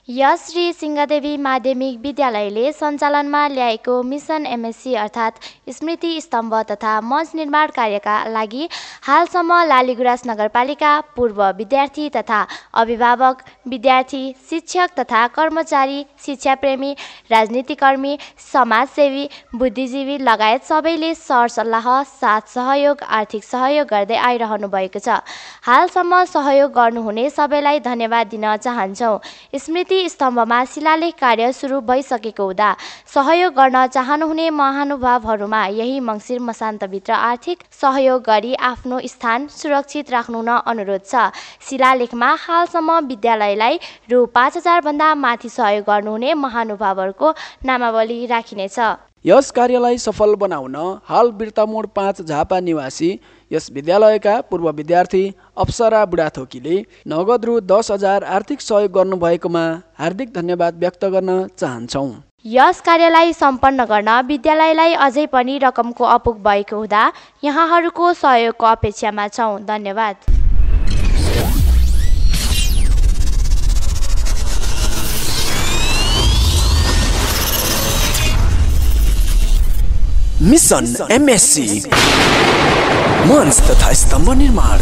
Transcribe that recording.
यस श्री सिंहदेवी माध्यमिक विद्यालयले सञ्चालनमा ल्याएको मिसन एमएससी अर्थात् स्मृति स्तम्भ तथा मञ्च निर्माण कार्यका लागि हालसम्म लालीगुराँस नगरपालिका पूर्व विद्यार्थी तथा अभिभावक, विद्यार्थी, शिक्षक तथा कर्मचारी, शिक्षाप्रेमी, राजनीतिकर्मी, समाजसेवी, बुद्धिजीवी लगायत सबैले सरसल्लाह, साथ सहयोग, आर्थिक सहयोग गर्दै आइरहनु भएको छ। हालसम्म सहयोग गर्नुहुने सबैलाई धन्यवाद दिन चाहन्छौँ। स्मृति स्तम्भमा शिलालेख कार्य सुरु भइसकेको हुँदा सहयोग गर्न चाहनुहुने महानुभावहरूमा यही मङ्सिर मसान्तभित्र आर्थिक सहयोग गरी आफ्नो स्थान सुरक्षित राख्नु न अनुरोध छ। शिलालेखमा हालसम्म विद्यालयलाई रु 5,000 भन्दा माथि सहयोग गर्नुहुने महानुभावहरूको नामावली राखिनेछ। यस कार्यलाई सफल बनाउन हाल बिर्तामोड 5 झापा निवासी यस विद्यालयका पूर्व विद्यार्थी अप्सरा बुढाथोकीले नगद रु 10,000 आर्थिक सहयोग गर्नुभएकोमा हार्दिक धन्यवाद व्यक्त गर्न चाहन्छौँ। यस कार्यलाई सम्पन्न गर्न विद्यालयलाई अझै पनि रकमको अपुग भएको हुँदा यहाँहरूको सहयोगको अपेक्षामा छौँ। धन्यवाद। मिसन एमएससी मञ्च तथा स्तम्भ निर्माण।